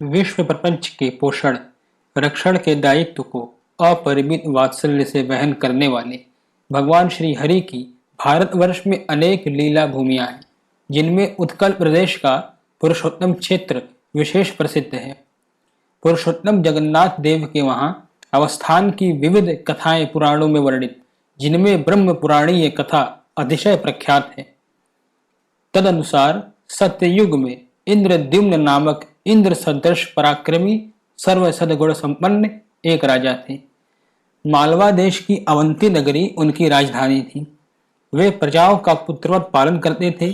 विश्व प्रपंच के पोषण रक्षण के दायित्व को अपरिमित वात्सल्य से वहन करने वाले भगवान श्री हरि की भारतवर्ष में अनेक लीला भूमियां हैं, जिनमें उत्कल प्रदेश का पुरुषोत्तम क्षेत्र विशेष प्रसिद्ध है। पुरुषोत्तम जगन्नाथ देव के वहां अवस्थान की विविध कथाएं पुराणों में वर्णित, जिनमें ब्रह्म पुराणीय कथा अतिशय प्रख्यात है। तदनुसार सत्ययुग में इंद्रद्युम्न नामक इंद्र सदृश पराक्रमी सर्व सद्गुण संपन्न एक राजा थे। मालवा देश की अवंती नगरी उनकी राजधानी थी। वे प्रजाओं का पुत्रवत पालन करते थे।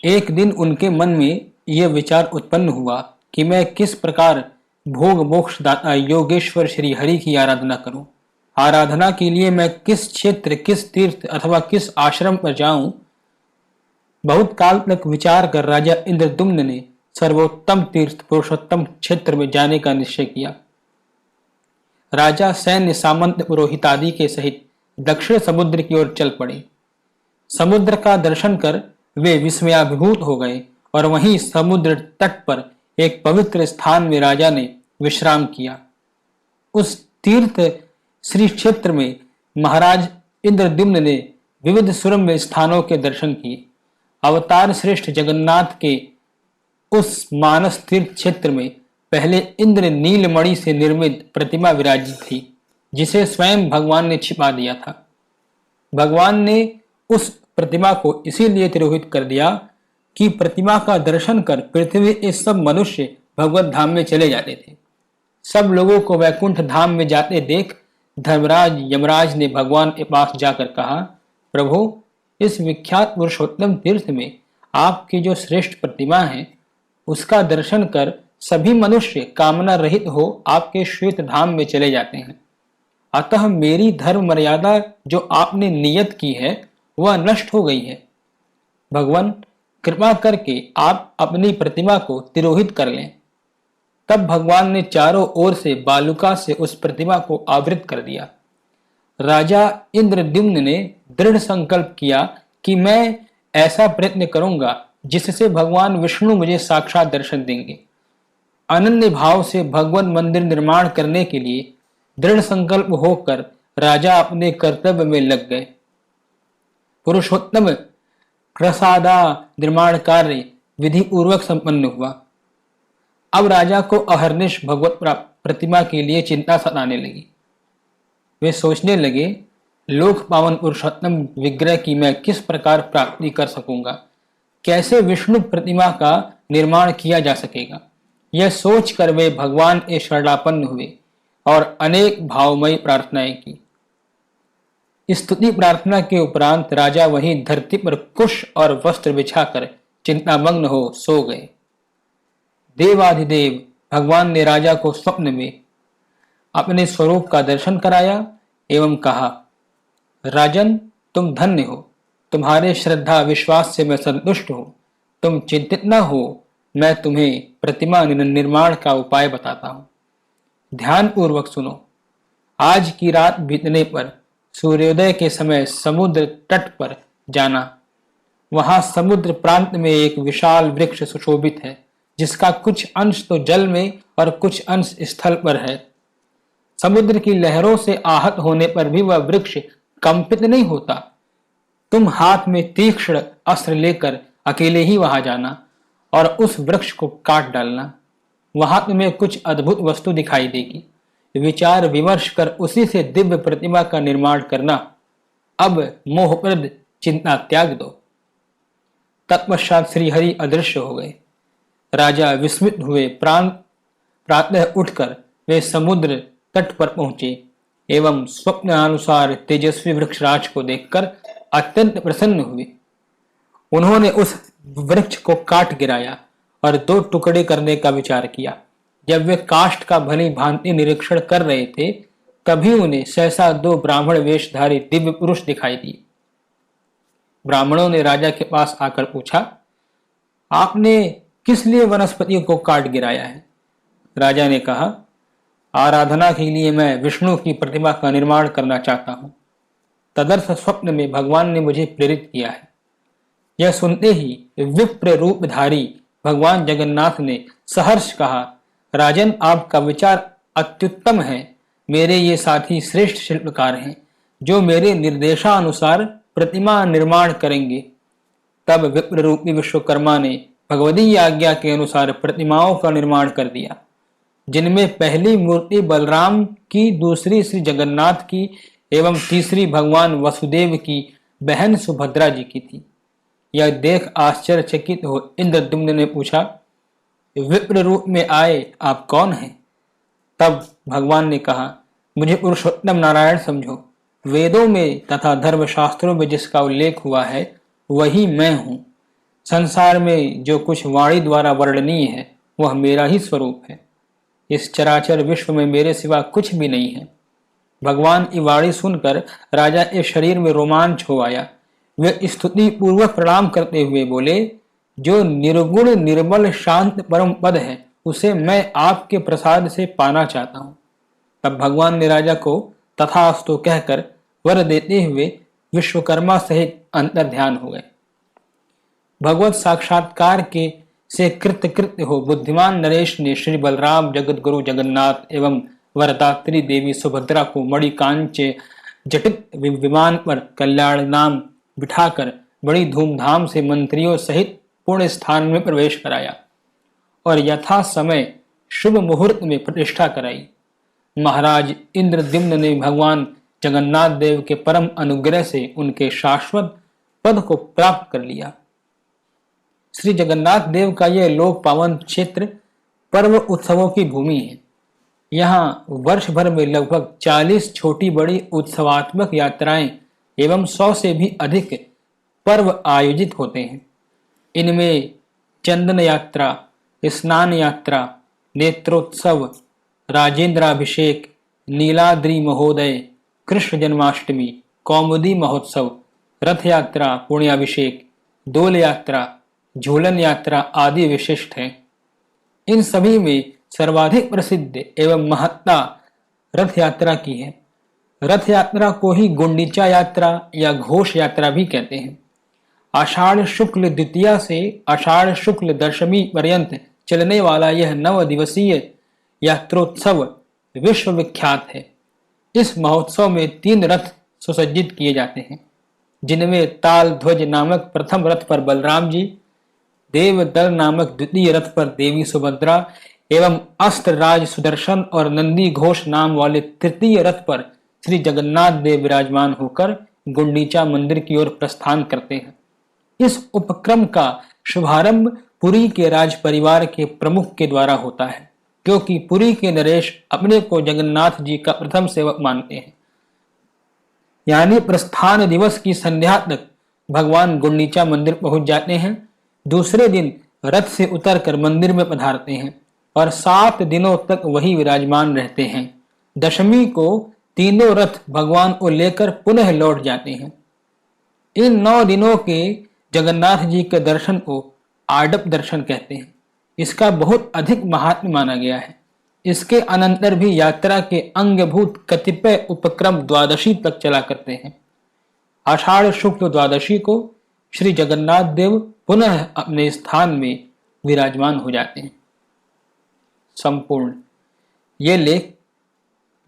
एक दिन उनके मन में यह विचार उत्पन्न हुआ कि मैं किस प्रकार भोग मोक्ष दाता योगेश्वर श्री हरि की आराधना करूं। आराधना के लिए मैं किस क्षेत्र, किस तीर्थ अथवा किस आश्रम पर जाऊं। बहुत काल तक विचार कर राजा इंद्रद्युम्न ने सर्वोत्तम तीर्थ पुरुषोत्तम क्षेत्र में जाने का निश्चय किया। राजा सैन्य सामंत पुरोहित आदि के सहित दक्षिण समुद्र की ओर चल पड़े। समुद्र का दर्शन कर वे विस्मयाभिभूत हो गए और वहीं समुद्र तट पर एक पवित्र स्थान में राजा ने विश्राम किया। उस तीर्थ श्री क्षेत्र में महाराज इंद्रद्युम्न ने विविध सुरम्य स्थानों के दर्शन किए। अवतार श्रेष्ठ जगन्नाथ के उस मानस तीर्थ क्षेत्र में पहले इंद्र नीलमणि से निर्मित प्रतिमा विराजित थी, जिसे स्वयं भगवान ने छिपा दिया था। भगवान ने उस प्रतिमा को इसीलिए तिरोहित कर दिया कि प्रतिमा का दर्शन कर पृथ्वी के सब मनुष्य भगवत धाम में चले जाते थे। सब लोगों को वैकुंठ धाम में जाते देख धर्मराज यमराज ने भगवान के पास जाकर कहा, प्रभु, इस विख्यात पुरुषोत्तम तीर्थ में आपकी जो श्रेष्ठ प्रतिमा है, उसका दर्शन कर सभी मनुष्य कामना रहित हो आपके श्वेत धाम में चले जाते हैं। अतः मेरी धर्म मर्यादा जो आपने नियत की है वह नष्ट हो गई है। भगवान, कृपा करके आप अपनी प्रतिमा को तिरोहित कर लें। तब भगवान ने चारों ओर से बालुका से उस प्रतिमा को आवृत कर दिया। राजा इंद्रद्युम्न ने दृढ़ संकल्प किया कि मैं ऐसा प्रयत्न करूंगा जिससे भगवान विष्णु मुझे साक्षात दर्शन देंगे। अनन्य भाव से भगवान मंदिर निर्माण करने के लिए दृढ़ संकल्प होकर राजा अपने कर्तव्य में लग गए। पुरुषोत्तम प्रसादा निर्माण कार्य विधि पूर्वक संपन्न हुआ। अब राजा को अहर्निश भगवत प्रतिमा के लिए चिंता सताने लगी। वे सोचने लगे, लोक पावन पुरुषोत्तम विग्रह की मैं किस प्रकार प्राप्ति कर सकूंगा, कैसे विष्णु प्रतिमा का निर्माण किया जा सकेगा। यह सोचकर वे भगवान के शरणापन्न हुए और अनेक भावमयी प्रार्थनाएं की। स्तुति प्रार्थना के उपरांत राजा वहीं धरती पर कुश और वस्त्र बिछाकर चिंतामग्न हो सो गए। देवाधिदेव भगवान ने राजा को स्वप्न में अपने स्वरूप का दर्शन कराया एवं कहा, राजन, तुम धन्य हो। तुम्हारे श्रद्धा विश्वास से मैं संतुष्ट हूं। तुम चिंतित न हो, मैं तुम्हें प्रतिमा निर्माण का उपाय बताता हूं। ध्यान पूर्वक सुनो। आज की रात बीतने पर सूर्योदय के समय समुद्र तट पर जाना। वहां समुद्र प्रांत में एक विशाल वृक्ष सुशोभित है, जिसका कुछ अंश तो जल में और कुछ अंश स्थल पर है। समुद्र की लहरों से आहत होने पर भी वह वृक्ष कंपित नहीं होता। तुम हाथ में तीक्ष्ण अस्त्र लेकर अकेले ही वहां जाना और उस वृक्ष को काट डालना। वहां तुम्हें कुछ अद्भुत वस्तु दिखाई देगी। विचार विमर्श कर उसी से दिव्य प्रतिमा का निर्माण करना। अब मोहप्रद चिंता त्याग दो। तत्पश्चात श्रीहरि अदृश्य हो गए। राजा विस्मित हुए। प्रातः उठकर वे समुद्र तट पर पहुंचे एवं स्वप्नानुसार तेजस्वी वृक्षराज को देखकर अत्यंत प्रसन्न हुए। उन्होंने उस वृक्ष को काट गिराया और दो टुकड़े करने का विचार किया। जब वे काष्ठ का भली भांति निरीक्षण कर रहे थे, तभी उन्हें सहसा दो ब्राह्मण वेशधारी दिव्य पुरुष दिखाई दिए। ब्राह्मणों ने राजा के पास आकर पूछा, आपने किस लिए वनस्पतियों को काट गिराया है? राजा ने कहा, आराधना के लिए मैं विष्णु की प्रतिमा का निर्माण करना चाहता हूं। तदर्थ स्वप्न में भगवान ने मुझे प्रेरित किया है। यह सुनते ही विप्र रूपधारी भगवान जगन्नाथ ने सहर्ष कहा, राजन, आपका विचार अत्युत्तम है। मेरे ये साथी श्रेष्ठ शिल्पकार हैं जो मेरे निर्देशानुसार प्रतिमा निर्माण करेंगे। तब विप्र रूपी विश्वकर्मा ने भगवदी आज्ञा के अनुसार प्रतिमाओं का निर्माण कर दिया, जिनमें पहली मूर्ति बलराम की, दूसरी श्री जगन्नाथ की एवं तीसरी भगवान वसुदेव की बहन सुभद्रा जी की थी। यह देख आश्चर्यचकित हो इंद्रद्युम्न ने पूछा, विप्र रूप में आए आप कौन हैं? तब भगवान ने कहा, मुझे पुरुषोत्तम नारायण समझो। वेदों में तथा धर्मशास्त्रों में जिसका उल्लेख हुआ है वही मैं हूँ। संसार में जो कुछ वाणी द्वारा वर्णनीय है वह मेरा ही स्वरूप है। इस चराचर विश्व में मेरे सिवा कुछ भी नहीं है। भगवान की वाणी सुनकर राजा के शरीर में रोमांच हो आया। वे स्तुति पूर्वक प्रणाम करते हुए बोले, जो निर्गुण निर्मल शांत परम पद है उसे मैं आपके प्रसाद से पाना चाहता हूँ। तब भगवान ने राजा को तथास्तु कहकर वर देते हुए विश्वकर्मा सहित अंतर ध्यान हो गए। भगवत साक्षात्कार के से कृत्य हो बुद्धिमान नरेश ने श्री बलराम, जगत गुरु जगन्नाथ एवं वरदात्री देवी सुभद्रा को मणिकांचे जटित विमान पर कल्याण नाम बिठाकर बड़ी धूमधाम से मंत्रियों सहित पुण्य स्थान में प्रवेश कराया और यथा समय शुभ मुहूर्त में प्रतिष्ठा कराई। महाराज इंद्रद्युम्न ने भगवान जगन्नाथ देव के परम अनुग्रह से उनके शाश्वत पद को प्राप्त कर लिया। श्री जगन्नाथ देव का यह लोक पावन क्षेत्र पर्व उत्सवों की भूमि है। यहाँ वर्ष भर में लगभग 40 छोटी बड़ी उत्सवात्मक यात्राएं एवं 100 से भी अधिक पर्व आयोजित होते हैं। इनमें चंदन यात्रा, स्नान यात्रा, नेत्रोत्सव, राजेंद्राभिषेक, नीलाद्रि महोदय, कृष्ण जन्माष्टमी, कौमुदी महोत्सव, रथ यात्रा, पुण्याभिषेक, डोल यात्रा, झूलन यात्रा आदि विशिष्ट हैं। इन सभी में सर्वाधिक प्रसिद्ध एवं महत्ता रथ यात्रा की है। रथ यात्रा को ही गुंडीचा यात्रा या घोष यात्रा भी कहते हैं। आषाढ़ शुक्ल द्वितीया से आषाढ़ शुक्ल दशमी पर्यंत चलने वाला यह 9 दिवसीय यात्रोत्सव विश्व विख्यात है। इस महोत्सव में 3 रथ सुसज्जित किए जाते हैं, जिनमें ताल ध्वज नामक प्रथम रथ पर बलराम जी, देवदल नामक द्वितीय रथ पर देवी सुभद्रा एवं अस्त्रराज सुदर्शन और नंदी घोष नाम वाले तृतीय रथ पर श्री जगन्नाथ देव विराजमान होकर गुंडीचा मंदिर की ओर प्रस्थान करते हैं। इस उपक्रम का शुभारंभ पुरी के राज परिवार के प्रमुख के द्वारा होता है, क्योंकि पुरी के नरेश अपने को जगन्नाथ जी का प्रथम सेवक मानते हैं। यानी प्रस्थान दिवस की संध्या तक भगवान गुंडीचा मंदिर पहुंच जाते हैं। दूसरे दिन रथ से उतरकर मंदिर में पधारते हैं और 7 दिनों तक वही विराजमान रहते हैं। दशमी को तीनों रथ भगवान को लेकर पुनः लौट जाते हैं। इन 9 दिनों के जगन्नाथ जी के दर्शन को आडप दर्शन कहते हैं। इसका बहुत अधिक महात्म्य माना गया है। इसके अनंतर भी यात्रा के अंगभूत कतिपय उपक्रम द्वादशी तक चला करते हैं। आषाढ़ शुक्ल द्वादशी को श्री जगन्नाथ देव पुनः अपने स्थान में विराजमान हो जाते हैं। संपूर्ण ये लेख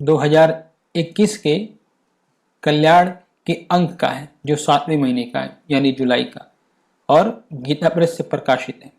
2021 के कल्याण के अंक का है, जो 7वें महीने का है, यानी जुलाई का, और गीता प्रेस से प्रकाशित है।